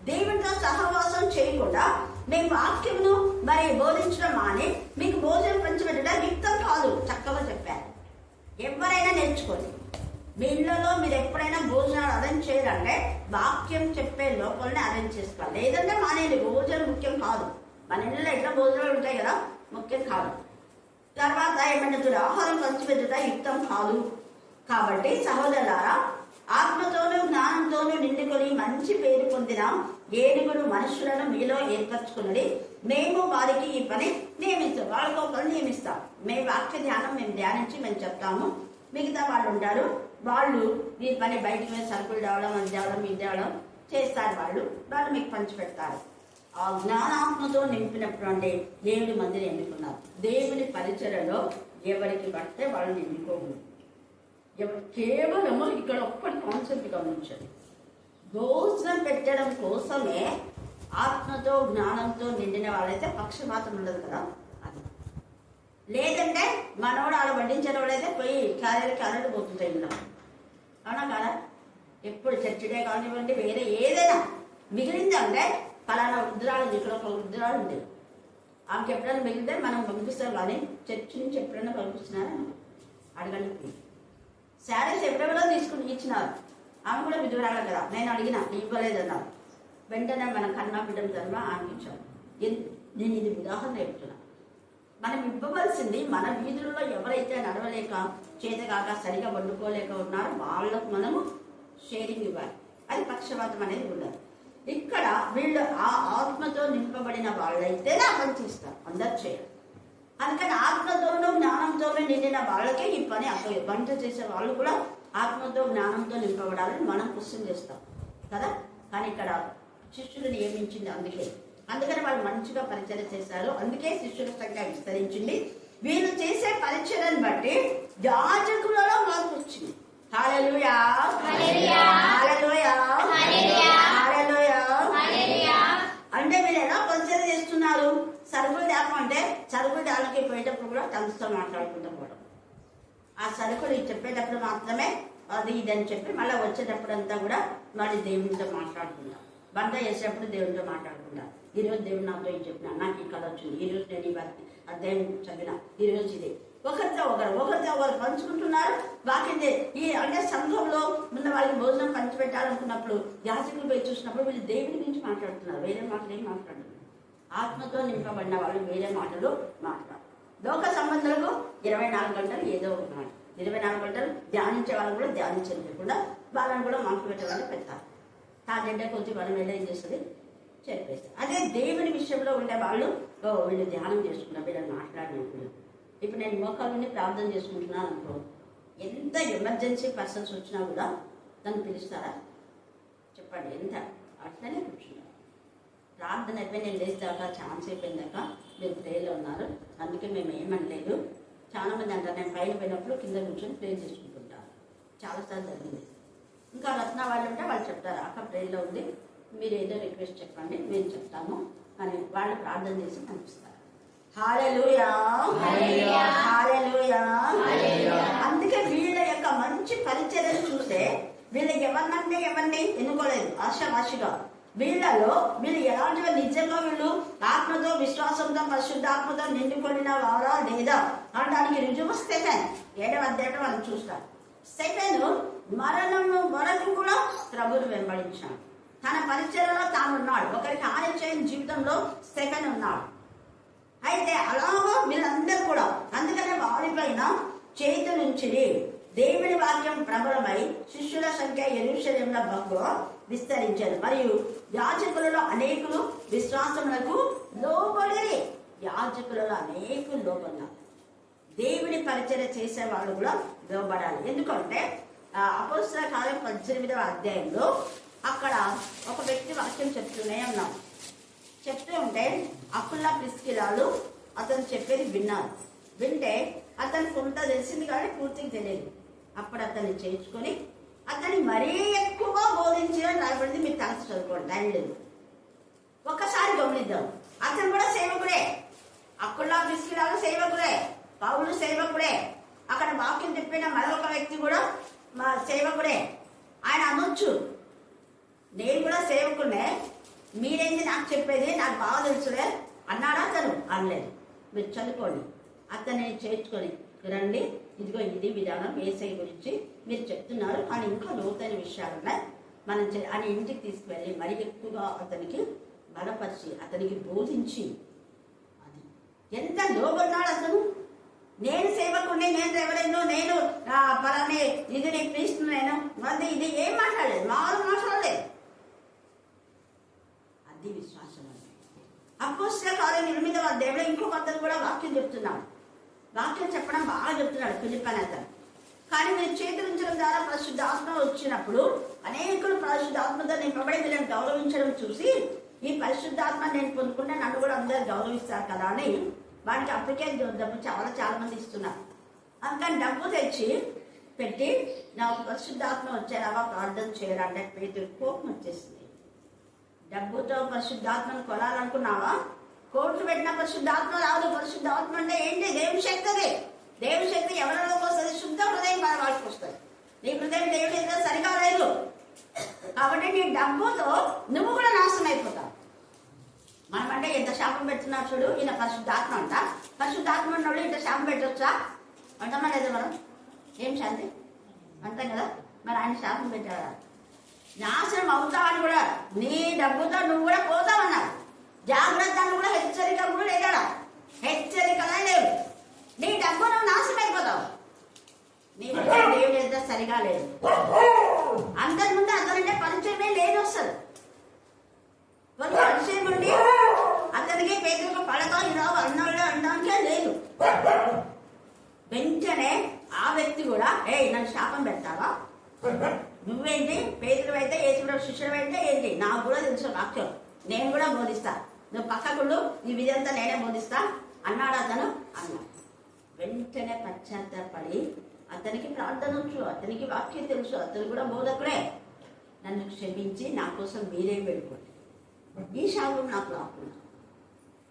దేవునితో సహవాసం చేయకుండా మేము వాక్యమును మరి బోధించడం మాని మీకు భోజనం పంచిపెట్టడం యుక్తం కాదు. చక్కగా చెప్పారు. ఎవరైనా నేర్చుకోండి. మీ ఇళ్లలో మీరు ఎప్పుడైనా భోజనాలు అరేంజ్ చేయాలంటే వాక్యం చెప్పే లోపలనే అరేంజ్ చేసుకోవాలి. లేదంటే మానేది. భోజనం ముఖ్యం కాదు. మన ఇళ్ళలో ఎట్లా భోజనాలు ఉంటాయి కదా, ముఖ్యం కాదు. తర్వాత ఏమంటే ఆహారం పంచిపెట్టుట యుక్తం కాదు. కాబట్టి సహోదరులారా, ఆత్మతోనూ జ్ఞానంతోనూ నిండుకొని మంచి పేరు పొందిన 7 మనుషులను మీలో ఏర్పరచుకున్నది. మేము వారికి ఈ పని నియమిస్తాం. వాళ్ళకు ఒక పని నియమిస్తాం. మేము వాక్య ధ్యానం మేము ధ్యానించి మేము చెప్తాము. మిగతా వాళ్ళు ఉంటారు, వాళ్ళు ఈ పని బయటకు మీద సరుకులు తేవడం, అది తేవడం, ఇది తేవడం చేస్తారు. వాళ్ళు మీకు పంచి పెడతారు. ఆ జ్ఞానాత్మతో నింపినప్పుడు అంటే 7 మందిని ఎన్నుకున్నారు. దేవుని పరిచయలో ఎవరికి పడితే వాళ్ళని ఎన్నుకోకూడదు. కేవలము ఇక్కడ ఒక్కటి కాన్సెప్ట్ గమనించండి. భోజనం పెట్టడం కోసమే ఆత్మతో జ్ఞానంతో నిండిన వాళ్ళైతే పక్షపాతం ఉండదు కదా. అది లేదంటే మనోడు ఆడ వడ్డించిన వాళ్ళైతే పోయి క్యారెట్ పోతుంటాయి ఇలా, అవునా కదా. ఎప్పుడు చర్చిడే కానివ్వండి, వేరే ఏదైనా మిగిలిందంటే ఫలానా వృద్ధురాలు, ఇక్కడ ఒక వృద్ధురాలు ఉంది, ఆమెకి ఎప్పుడైనా మిగిలితే మనం పంపిస్తాం. కానీ చర్చి నుంచి ఎప్పుడైనా పంపిస్తున్నారా అడగండి. శారీస్ ఎవరెవరో తీసుకుని ఇచ్చినారు, ఆమె కూడా విధురాలు కదా. నేను అడిగిన, ఇవ్వలేదన్నారు. వెంటనే మన కన్నా బిడ్డల ధర్మ ఆమె ఇచ్చాను. నేను ఇది ఉదాహరణ చెప్తున్నా. మనం ఇవ్వవలసింది మన వీధులలో ఎవరైతే నడవలేక చేతగాక సరిగా వండుకోలేక ఉన్నారో వాళ్ళకు మనము షేరింగ్ ఇవ్వాలి. అది పక్షపాతం అనేది ఉండదు. ఇక్కడ వీళ్ళు ఆ ఆత్మతో నింపబడిన వాళ్ళైతే నా పని చేస్తారు, అందరు చేయరు. అందుకని ఆత్మతోనూ జ్ఞానంతోనూ నిండిన వాళ్ళకే ఈ పని అప్పయ్య. వంట చేసే వాళ్ళు కూడా ఆత్మతో జ్ఞానంతో నింపబడాలని మనం క్వశ్చన్ చేస్తాం కదా. కానీ ఇక్కడ శిష్యులు నియమించింది అందుకని వాళ్ళు మంచిగా పరిచయం చేశారు. అందుకే శిష్యుల సంఖ్య విస్తరించింది. వీళ్ళు చేసే పరిచయాన్ని బట్టి యాజకులలో మార్పు వచ్చింది. హల్లెలూయా, హల్లెలూయా, హల్లెలూయా, హల్లెలూయా. అంటే వీళ్ళు ఎలా పరిచయం చేస్తున్నారు? సరుకులు తేపమంటే సరుకులు తేడానికి పోయేటప్పుడు కూడా తనతో మాట్లాడుకుంటూ పోవడం. ఆ సరుకులు చెప్పేటప్పుడు మాత్రమే అది ఇది అని చెప్పి మళ్ళీ వచ్చేటప్పుడంతా కూడా మళ్ళీ దేవునితో మాట్లాడుకుంటాం. వంట చేసేటప్పుడు దేవునితో మాట్లాడుకుంటాం. ఈరోజు దేవుడు నాతో ఇది చెప్పిన, నాకు ఈ కళ వచ్చింది, ఈరోజు నేను ఈ అధ్యాయం చదివిన, ఈరోజు ఇదే. ఒకరితో ఒకరు పంచుకుంటున్నారు. వాకింది ఈ అంటే సంఘంలో ఉన్న వాళ్ళకి భోజనం పంచిపెట్టాలనుకున్నప్పుడు యాజకులు పోయి చూసినప్పుడు వీళ్ళు దేవుని గురించి మాట్లాడుతున్నారు, వేరే మాటలు ఏం మాట్లాడుతున్నారు. ఆత్మతో నింపబడిన వాళ్ళు వేరే మాటలు మాట్లాడారు. లోక సంబంధాలకు 24 గంటలు ఏదో ఒక మాట, 24 గంటలు ధ్యానించే వాళ్ళు కూడా ధ్యానించకుండా వాళ్ళని కూడా మాకు పెట్టాలని పెడతారు. తాజెంటే కొంచెం మనం ఏం చేస్తుంది చెప్పేస్తారు. అదే దేవుని విషయంలో ఉండే వాళ్ళు వీళ్ళు ధ్యానం చేసుకున్నారు, వీళ్ళని మాట్లాడినప్పుడు. ఇప్పుడు నేను మోకాళ్ళని ప్రార్థన చేసుకుంటున్నాను అనుకో, ఎంత ఎమర్జెన్సీ పర్సన్స్ వచ్చినా కూడా నన్ను పిలుస్తారా చెప్పండి? ఎంత అట్లనే కూర్చున్నారు. ప్రార్థన అయిపోయి నేను లేచాక ఛాన్స్ అయిపోయిందాక మీరు ప్రేయర్లో ఉన్నారు, అందుకే మేము ఏమనలేదు. చాలామంది అంటారు నేను పైన పోయినప్పుడు కింద కూర్చొని ప్రే చేసుకుంటుంటారు. చాలాసార్లు జరిగింది. ఇంకా రత్న వాళ్ళు ఉంటే వాళ్ళు చెప్తారు, అక్క ప్రేయర్లో ఉంది, మీరు ఏదో రిక్వెస్ట్ చెప్పండి మేము చెప్తాము అని వాళ్ళు ప్రార్థన చేసి పంపిస్తారు. హల్లెలూయా, హల్లెలూయా. అందుకే వీళ్ళ యొక్క మంచి పరిచర్యను చూస్తే వీళ్ళకి ఎవరినంటే ఎవరిని ఎన్నుకోలేదు ఆశావాషిగా. వీళ్ళలో వీళ్ళు ఎలాంటి నిజంగా వీళ్ళు ఆత్మతో విశ్వాసంతో పరిశుద్ధాత్మతో నిండుకొనిన వారా లేదా అనడానికి రుజువు స్టెఫెన్ 7వ అధ్యాయం మనం చూస్తాం. స్టెఫెన్ మరణం వరకు కూడా ప్రభువును వెంబడించాడు. తన పరిచర్యలో తాను ఉన్నాడు. ఒకరికి హాని చేయని జీవితంలో స్టెఫెన్ ఉన్నాడు. అయితే అలాగో వీళ్ళందరూ కూడా అందుకనే వారిపైన చేతులుంచి దేవుని వాక్యం ప్రబలమై శిష్యుల సంఖ్య యెరూషలేములో బహుగా విస్తరించారు. మరియు యాజకులలో అనేకులు విశ్వాసములకు లోబడి, యాజకులలో అనేకులు లోబడ్డారు. దేవుని పరిచర్య చేసేవాళ్ళు కూడా లోబడాలి. ఎందుకంటే అపోస్తల కార్యం 18వ అధ్యాయంలో అక్కడ ఒక వ్యక్తి వాక్యం చెప్తూనే ఉన్నాం. చెప్తూ ఉంటే అకుల్లా ప్రిస్కిలాలు అతను చెప్పేది విన్నారు. వింటే అతను కొంత తెలిసింది కానీ పూర్తిగా తెలియదు. అప్పుడు అతన్ని చేర్చుకొని అతన్ని మరీ ఎక్కువగా బోధించిన రాయబడింది. మీరు తలసి చదువుకోండి, టైం లేదు. ఒక్కసారి గమనిద్దాం. అతను కూడా సేవకుడే, అకుల్లా ప్రిస్కిలాలు సేవకుడే, పౌలు సేవకుడే, అక్కడ వాక్యం చెప్పిన మరొక వ్యక్తి కూడా మా సేవకుడే. ఆయన అనొచ్చు నేను కూడా సేవకునే, మీరేంది నాకు చెప్పేది, నాకు బాగా తెలుసులే అన్నాడా? అతను అనలేదు. మీరు చదువుకోండి. అతన్ని చేర్చుకొని రండి, ఇదిగో ఇది విధానం యేసయ్య గురించి మీరు చెప్తున్నారు కానీ ఇంకా లోతైన విషయాలు ఉన్నాయి, మనం అని ఇంటికి తీసుకువెళ్ళి మరి ఎక్కువగా అతనికి బలపరిచి అతనికి బోధించి, అది ఎంత లోబడ్డాడు అతను. నేను సేవకుడిని, నేను రెవరెండు, నేను పలానే ఇది నేను ప్రీస్ట్, నేను అది ఇది ఏం మాట్లాడలేదు, మాట్లాడలేదు. అది విశ్వాసం. అపోస్తల కార్యం 8వ అధ్యాయంలో ఇంకొక అతను కూడా వాక్యం చెప్తున్నాడు. వాక్యం చెప్పడం బాగా చెప్తున్నాడు ఫిలిప్పీ అతను. కానీ మీరు చేతులుంచడం ద్వారా పరిశుద్ధాత్మ వచ్చినప్పుడు అనేకులు పరిశుద్ధాత్మతో నింపబడి వీళ్ళని గౌరవించడం చూసి ఈ పరిశుద్ధాత్మ నేను పొందుకుంటే నన్ను కూడా అందరు గౌరవిస్తారు కదా అని వాడికి అప్పటికే డబ్బు చాలా మంది ఇస్తున్నారు. అందుకని డబ్బు తెచ్చి పెట్టి నాకు పరిశుద్ధాత్మ వచ్చేలాగా ప్రార్థన చేయాలంటే పేతురు కోపం వచ్చేసింది. డబ్బుతో పరిశుద్ధాత్మను కొనాలనుకున్నావా? కోట్లు పెట్టిన పరిశుద్ధాత్మ రాదు. పరిశుద్ధాత్మ అంటే ఏంటి? దేవుని శక్తి. అది దేవుని శక్తి ఎవరిలోకి వస్తుంది? శుద్ధ హృదయం వాళ్ళకి వస్తుంది. నీ హృదయం దేవుడి దగ్గర సరిగా లేదు కాబట్టి నీ డబ్బుతో నువ్వు కూడా నాశనం అయిపోతావు. మనమంటే ఎంత శాపం పెడుతున్నారు చూడు. ఈయన పరిశుద్ధాత్మ అంట, పరిశుద్ధాత్మ ఉన్నోళ్ళు ఇంత శాపం పెట్టొచ్చా అంటామా లేదా? మనం ఏం శాంతి అంటాం కదా. మరి ఆయన శాపం పెట్టాడా? నాశనం అవుతావని కూడా నీ డబ్బుతో నువ్వు కూడా పోతావన్నారు. జాగ్రత్తలు కూడా హెచ్చరిక కూడా లేదా? హెచ్చరికలే లేవు. నీ డబ్బు నువ్వు నాశనం అయిపోతావు. నీ దేవుడు ఎంత సరిగా లేదు. అందరి ముందు అతనంటే పరిచయమే లేదు. వస్తుంది పరిచయం ఉండి అతనికి పేదలకు పడక ఇలా అన్నాడు అనడానికే లేదు. వెంటనే ఆ వ్యక్తి కూడా నన్ను శాపం పెడతావా? నువ్వేంటి పేదలు అయితే ఏసుడు శిష్యుడు అయితే ఏంటి? నాకు కూడా తెలుసు వాక్యం, నేను కూడా బోధిస్తా, నువ్వు పక్కకుళ్ళు ఈ విధంతా నేనే బోధిస్తా అన్నాడు అతను. అన్నాడు. వెంటనే పశ్చాత్తాపడి అతనికి ప్రార్థన వచ్చు, అతనికి వాక్యం తెలుసు, అతను కూడా బోధకుడే, నన్ను క్షమించి నా కోసం మీరే వెళ్ళిపోండి, ఈ శాపం నాకు రాకుండా.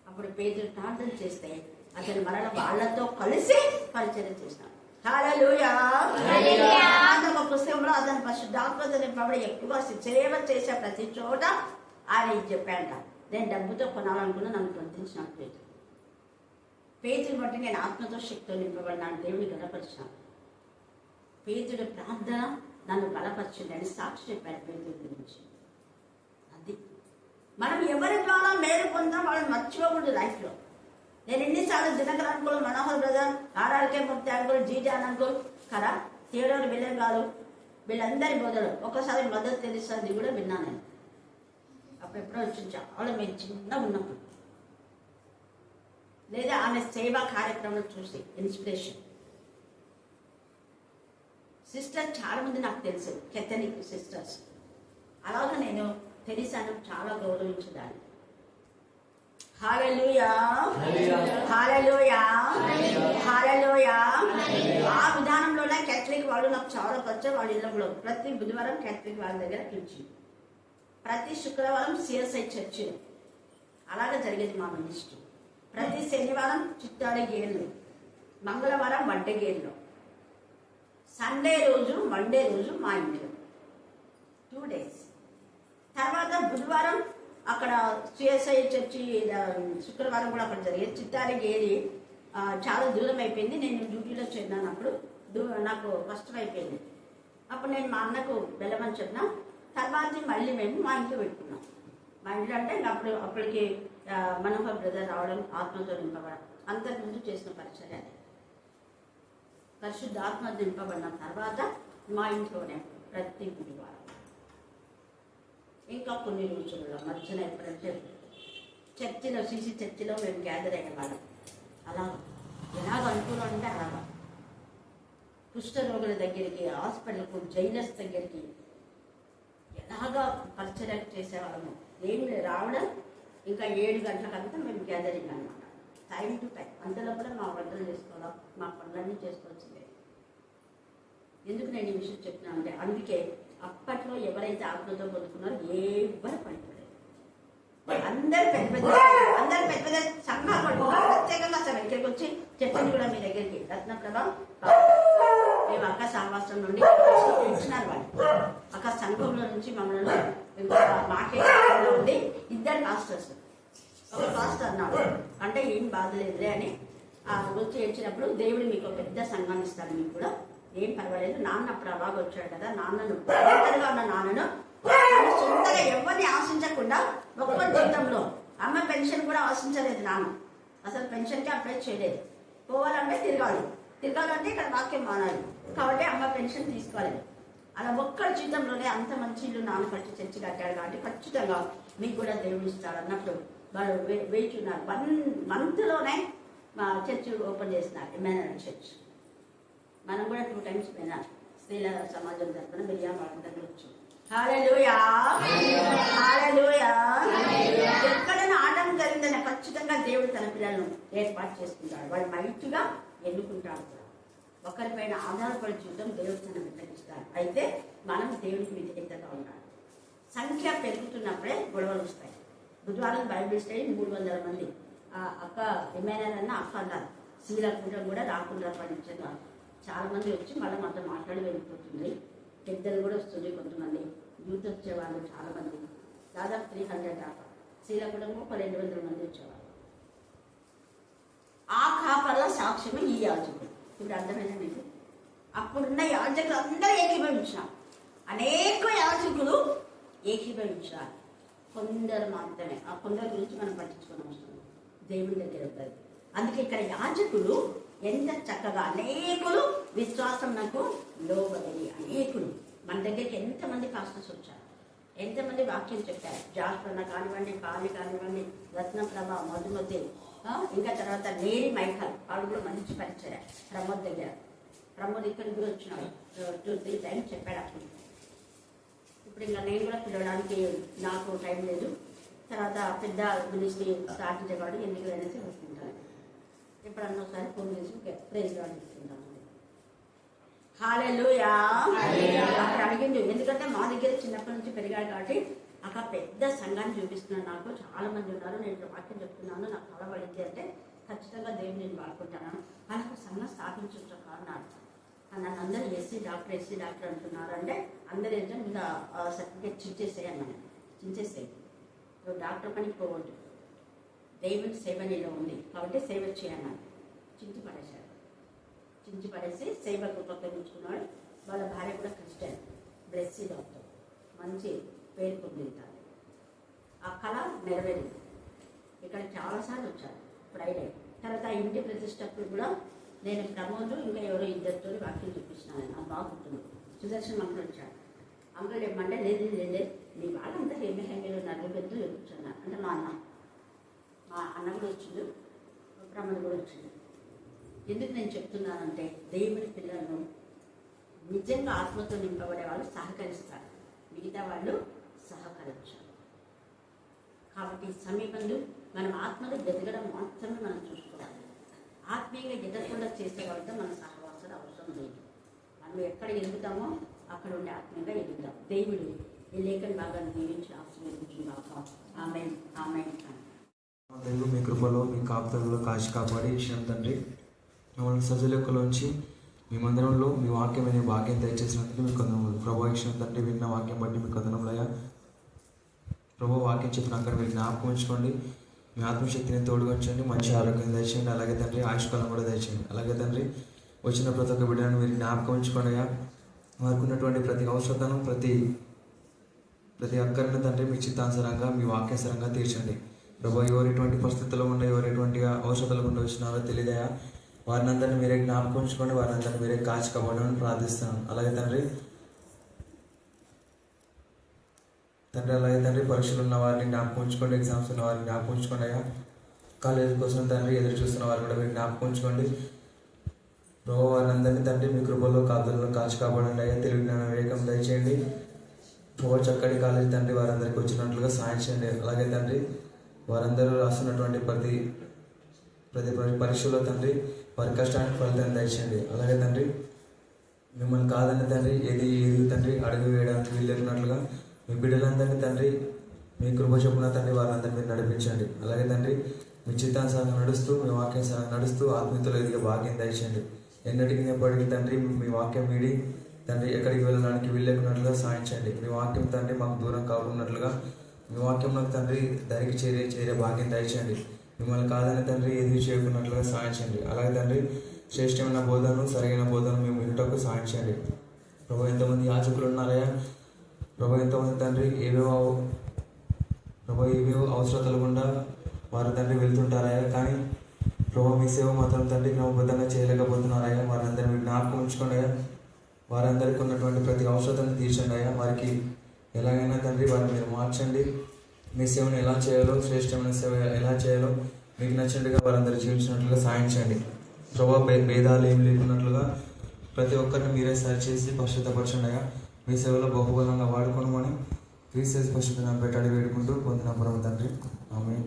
అప్పుడు పేదలు ప్రార్థన చేస్తే అతను మరల వాళ్ళతో కలిసి పరిచయం చేసినాడు. హల్లెలూయా. ఒక పుస్తకంలో అతను పరిశుద్ధాత్మతో నింపబడి ఎక్కువ సేవ చేసే ప్రతి చోట ఆయన ఇది చెప్పాడంట, నేను డబ్బుతో కొనాలనుకున్నా నన్ను పొందించినాను పేతురు. పేతుని బట్టి నేను ఆత్మతో శక్తితో నింపబడినాను, దేవుని గణపరిచినాను. పేతుడి ప్రార్థన నన్ను బలపరిచింది అని సాక్షి చెప్పాడు పేతుడి గురించి. అది మనం ఎవరి ద్వారా మేలు పొందాం వాళ్ళని మర్చిపోకూడదు లైఫ్లో. నేను ఎన్నిసార్లు దినకర్ అనుకోలు, మనోహర్ బ్రదర్, ఆర్ఆర్కే ముక్తి అనుకోలు, జీజాన్ అనుకోలు కదా, తేడోడు విలయం కాదు, వీళ్ళందరి బోధలు ఒక్కసారి మద్దతు తెలుస్తుంది కూడా విన్నా నేను. అప్పుడు ఎప్పుడో వచ్చి చాలా మేము చిన్నగా ఉన్నప్పుడు, లేదా ఆమె సేవా కార్యక్రమం చూసి ఇన్స్పిరేషన్. సిస్టర్ చాలా మంది నాకు తెలుసు, కెథలిక్ సిస్టర్స్. అలాగే నేను తెరిసాను చాలా గౌరవించదాన్ని. హల్లెలూయా, హల్లెలూయా, హల్లెలూయా. ఆ విధానంలోనే కేథలిక్ వాళ్ళు నాకు చాలా పరిచయం. వాళ్ళ ఇళ్ళలో ప్రతి బుధవారం కేథలిక్ వాళ్ళ దగ్గర పిలిచి, ప్రతి శుక్రవారం సిఎస్ఐ చర్చి అలాగే జరిగేది మా మినిస్ట్రీ. ప్రతి శనివారం చిత్తాడి గేర్లు, మంగళవారం వడ్డగేర్లు, సండే రోజు మండే రోజు మా ఇంట్లో 2 days. తర్వాత బుధవారం అక్కడ సిఎస్ఐ చర్చి, శుక్రవారం కూడా అక్కడ జరిగేది. చిత్తాడికి ఏది చాలా దూరం అయిపోయింది, నేను డ్యూటీలో చేరినప్పుడు నాకు కష్టం అయిపోయింది. అప్పుడు నేను మా అన్నకు వెళ్ళమని చెప్పిన. తర్వాత మళ్ళీ మేము మా ఇంట్లో పెట్టుకున్నాం. మా ఇంట్లో అంటే అప్పటికి మనోహర్ బ్రదర్ రావడం, ఆత్మతో నింపబడడం, అంతకుముందు చేసిన పరిచయం అది. పరిశుద్ధ ఆత్మ నింపబడిన తర్వాత మా ఇంట్లోనే ప్రతి బుధవారం, ఇంకా కొన్ని రోజుల్లో మధ్యన ఎప్పుడంటే చర్చిలో, సీసీ చర్చిలో మేము గ్యాదర్ అయ్యే వాళ్ళం. అలాగా ఎలాగ అనుకూలం అంటే అలాగా కుష్ఠరోగుల దగ్గరికి, హాస్పిటల్కు, జైలర్స్ దగ్గరికి ఎలాగా పరిచయం చేసేవాళ్ళము. ఏం రావడం ఇంకా 7 గంటలకంతా మేము గ్యాదరింగ్ అనమాట, టైం టు టైం. అంతలో కూడా మా వంటలు చేసుకోవడం, మా పనులన్నీ చేసుకోవాల్సిందే. ఎందుకు నేను ఈ విషయం చెప్తున్నా అంటే, అందుకే అప్పట్లో ఎవరైతే ఆత్మతో పొందుకున్నారో ఎవరు పడిపోలేదు. అందరు పెద్ద పెద్ద సంఘాలు పడుకున్నారు. ప్రత్యేకంగా అసలు ఇక్కడికి వచ్చి చెప్పింది కూడా మీ దగ్గరికి రత్నప్రభ, మేము అక్క సహవాసం నుండి ఇచ్చినారు వాళ్ళు. అక్క సంఘంలో నుంచి మమ్మల్ని ఇంకా మాకే ఉండి 2 పాస్టర్స్, ఒక పాస్టర్ అన్నాడు అంటే ఏం బాధ లేదులే అని వచ్చి ఏడ్చినప్పుడు, దేవుడు మీకు పెద్ద సంఘాన్ని ఇస్తాడు, మీకు కూడా ఏం పర్వాలేదు. నాన్న ప్రభాగా వచ్చాడు కదా, నాన్నను ఒంటరిగా ఉన్న నాన్నను సొంతగా ఎవరిని ఆశించకుండా ఒక్క జీవితంలో, అమ్మ పెన్షన్ కూడా ఆశించలేదు నాన్న, అసలు పెన్షన్కి అప్లై చేయలేదు. పోవాలంటే తిరగాలంటే ఇక్కడ వాక్యం మానాలి కాబట్టి అమ్మ పెన్షన్ తీసుకోవాలి. అలా ఒక్కడి జీవితంలోనే అంత మంచి ఇల్లు నాన్న కట్టి చర్చి కట్టాడు కాబట్టి ఖచ్చితంగా మీకు కూడా దేవుడు ఇస్తాడు అన్నప్పుడు వాళ్ళు వేచున్నారు. 1 monthలోనే మా చర్చ్ ఓపెన్ చేసినారు, ఎమ్మెన్యల్ చర్చ్. మనం కూడా 2 times పోయినా స్త్రీల సమాజం తరఫున మిరియాం వాళ్ళ దగ్గర వచ్చి. హల్లెలూయా, హల్లెలూయా. ఎక్కడైనా ఆటం జరిగిందని ఖచ్చితంగా దేవుడు తన పిల్లలను ఏర్పాటు చేసుకుంటాడు, వాళ్ళు మైట్గా ఎన్నుకుంటాడు. ఒకరిపైన ఆధారపడి చూడటం దేవుడు తన బిడ్డలిస్తాడు. అయితే మనం దేవుడికి వ్యతిరేకంగా ఉండాలి. సంఖ్య పెరుగుతున్నప్పుడే గొడవలు వస్తాయి. బుధవారం బైబిల్ స్టడీ 300 మంది. అక్క ఏమైనా అక్క అన్నారు, శీలకూటం కూడా రాకుండా పండించగా చాలా మంది వచ్చి మళ్ళీ మాతో మాట్లాడి వెళ్ళిపోతుంది. పెద్దలు కూడా వస్తుంది, కొంతమంది యూత్ వచ్చేవాళ్ళు చాలా మంది, దాదాపు 300 దాకా. శీలకూటం ఒక 200 మంది వచ్చేవాళ్ళు. ఆ కాపర్ల సాక్ష్యమే ఈ యాజకుడు. ఇప్పుడు అర్థమైందా మీకు? అప్పుడున్న యాజకులు అందరూ ఏకీభవించారు, అనేక యాజకులు ఏకీభవించారు, కొందరు మాత్రమే. ఆ కొందరి గురించి మనం పట్టించుకుని అవసరం దేవుడి దగ్గర ఉంటుంది. అందుకే ఇక్కడ యాజకులు ఎంత చక్కగా అనేకులు విశ్వాసం నాకు లోబడి, అనేకులు మన దగ్గరికి ఎంతమంది పాస్టర్స్ వచ్చారు, ఎంతమంది వాక్యం చెప్పారు. జాస్పన్న కానివ్వండి, పాలి కానివ్వండి, రత్నప్రభ, మధుమతి, ఇంకా తర్వాత నేరి మైకల్, వాళ్ళు కూడా మంచి పరిచయం. ప్రమోద్ దగ్గర, ప్రమోద్ ఇక్కడికి కూడా వచ్చినాడు, 2-3 times చెప్పాడు అప్పుడు. ఇప్పుడు ఇంకా నేను కూడా పిలవడానికి నాకు టైం లేదు. తర్వాత పెద్ద మినిస్ట్రీ స్టార్ట్ చేసేవాడు, ఎందుకు అనేసి వస్తుంటాను. ఎప్పుడన్నా ఒకసారి ఫోన్ చేసి ప్రైజ్ గాడ్ ఇస్తుంటాను. హల్లెలూయా. అక్కడ అడిగిండు, ఎందుకంటే మా దగ్గర చిన్నప్పటి నుంచి పెరిగాడు కాబట్టి అక్కడ పెద్ద సంఘాన్ని చూపిస్తున్నాను. నాకు చాలా మంది ఉన్నారు, నేను వాక్యం చెప్తున్నాను, నాకు కలబడింది అంటే ఖచ్చితంగా దేవుని నేను వాడుకుంటాను. వాళ్ళకు సంఘం స్థాపించవచ్చు కారణాలు. నన్ను అందరూ ఎస్సీ డాక్టర్ అంటున్నారు అంటే అందరూ ఏంటంటే ఇంకా సర్టిఫికేట్ చించేసేయమని చించేసేయి. డాక్టర్ పనికి పోవద్దు, దేవుని సేవ నీలో ఉంది కాబట్టి సేవ చేయమని చించి పడేశాడు. చించి పడేసి సేవకు ఉపయోగించుకున్నాడు. వాళ్ళ భార్య కూడా క్రిస్టియన్, బ్లెస్సీ డాక్టర్, మంచి పేరు పొందుతారు. ఆ కళ నెరవేరింది. ఇక్కడ చాలాసార్లు వచ్చారు ఫ్రైడే. తర్వాత ఇంటి ప్రతిష్టప్పుడు కూడా నేను ప్రమోద్ ఇంకా ఎవరో ఇద్దరితో వాక్యం చూపించినాను. నాకు బాగుంటుంది. సుదర్శన్ అంకుల్ వచ్చాడు. అంకుల్ ఏమంటే లేదు నీ వాళ్ళంతా హెమ్మీలో ఉన్నారు, పెద్దలు కూర్చున్నారు అంటే మా అన్న కూడా వచ్చిండు, ప్రమోద్ కూడా వచ్చిండు. ఎందుకు నేను చెప్తున్నానంటే దేవుడి పిల్లలను నిజంగా ఆత్మతో నింపబడే వాళ్ళు సహకరిస్తారు, మిగతా వాళ్ళు సహకరించారు. కాబట్టి సమీపంలో మనం ఆత్మలో ఎదగడం మాత్రమే మనం చూసుకోవాలి. ఆత్మీయంగా ఎదగకుండా చేసే వాళ్ళతో మన సహవాసాలు అవసరం లేదు. మనం ఎక్కడ ఎదుగుతామో అక్కడ ఉండే ఆత్మీయంగా ఎదుగుతాం. దేవుడు ఈ లేఖన భాగాన్ని దీవించి ఆశీర్వదించుగాక. ఆమేన్ ఆమేన్. దేవుడు మీ కృపలో మీ కాపుదలలో కాచి కాపాడి ఇచ్చిన తండ్రి, మమ్మల్ని సజలెక్కలోంచి మీ మందిరంలో మీ వాక్యం అనే భాగ్యం దయచేసినందుకు మీకు వందనములు. ప్రభు ఇచ్చిన తండ్రి, విన్న వాక్యం బట్టి మీకు వందనములయ్యా. ప్రభు వాక్యం చెప్పిన అక్కడ మీరు జ్ఞాపకం ఉంచుకోండి. మీ ఆత్మశక్తిని తోడుగా ఉంచండి. మంచి ఆరోగ్యం దయచేయండి. అలాగే తండ్రి ఆయుష్కాలం కూడా దయచేయండి. అలాగే తండ్రి వచ్చిన ప్రతి ఒక్క బిడ్డను మీరు జ్ఞాపకం ఉంచుకోండి అయ్యా. వారికి ఉన్నటువంటి ప్రతి అవసరతను ప్రతి అక్కరిని తండ్రి మీ చిత్తానుసారంగా మీ వాక్యానుసారంగా తీర్చండి. ప్రభు ఎవరు ఎటువంటి పరిస్థితుల్లో ఉండే, ఎవరు ఎటువంటి అవసరాలు గుండా వచ్చినారో తెలియదయా. వారిని అందరినీ మీరే జ్ఞాపకం ఉంచుకోండి. వారిని అందరినీ మీరే కాచి కాపాడమని ప్రార్థిస్తున్నాను. అలాగే తండ్రి అలాగే తండ్రి పరీక్షలు ఉన్న వారిని జ్ఞాపకం ఉంచుకోండి. ఎగ్జామ్స్ ఉన్న వారిని జ్ఞాపకం ఉంచుకోండి అయ్యా. కాలేజీ కోసం తండ్రి ఎదురు చూస్తున్న వారిని కూడా మీరు జ్ఞాపకం ఉంచుకోండి. ప్రభు వారిని అందరినీ తండ్రి మీ కృపలో కాపుదలలో కాచి కాపాడండి అయ్యా. తెలివి జ్ఞాన వివేకం దయచేయండి. ప్రభు చక్కటి కాలేజీ తండ్రి వారందరికీ వచ్చినట్లుగా సాయం చేయండి. అలాగే తండ్రి వారందరూ రాస్తున్నటువంటి ప్రతి పరీక్షలో తండ్రి వారి కష్టానికి ఫలితాన్ని దయచేయండి. అలాగే తండ్రి మిమ్మల్ని కాదని తండ్రి ఏది తండ్రి అడుగు వేయడానికి వీళ్ళేనట్లుగా మీ బిడ్డలందరినీ తండ్రి మీ కృప చొప్పున తండ్రి వారందరినీ మీరు నడిపించండి. అలాగే తండ్రి మీ చిత్తానుసారంగా నడుస్తూ మీ వాక్యానుసారంగా నడుస్తూ ఆత్మీయతలో ఎదిగే భాగ్యం దయచేయండి. ఎన్నటికి ఎప్పటికీ తండ్రి మీ వాక్యం వీడి తండ్రి ఎక్కడికి వెళ్ళడానికి వీళ్ళకున్నట్లుగా సాయించండి. మీ వాక్యం తండ్రి మాకు దూరం కాకున్నట్లుగా మీ వాక్యంలో తండ్రి దానికి చేరే భాగ్యం దయచేయండి. మిమ్మల్ని కాదని తండ్రి ఏది చేయకున్నట్లుగా సాయించండి. అలాగే తండ్రి శ్రేష్టమైన బోధనను సరైన బోధనను మేము ఇంటకు సాయించండి. ప్రభు ఎంతమంది యాచకులు ఉన్నారయ్యా. ప్రభు ఎంతమంది తండ్రి ఏవేవో అవసరతలు గుండా వారు తండ్రి వెళ్తుంటారయ్యా. కానీ ప్రభు మీ సేవ మాత్రం తండ్రి క్రమబద్ధంగా చేయలేకపోతున్నారయ్యా. వారందరినీ మీరు జ్ఞాపకం ఉంచుకోండి అయ్యా. వారందరికీ ఉన్నటువంటి ప్రతి అవసరతను తీర్చండి అయ్యా. వారికి ఎలాగైనా తండ్రి వారిని మీరు మార్చండి. మీ సేవను ఎలా చేయాలో, శ్రేష్టమైన సేవ ఎలా చేయాలో మీకు నచ్చినట్టుగా వారందరూ జీవించినట్లుగా సాయించండి. ప్రభు భేదాలు ఏం లేకున్నట్లుగా ప్రతి ఒక్కరిని మీరే సరిచేసి పరిశుద్ధపరచండి అయ్యా. మీ సేవలో బహుబలంగా వాడుకోవడం క్రీస్తు పరిశుద్ధ పెట్టాడి వేడుకుంటూ పొందిన పరమ తండ్రి. ఆమేన్.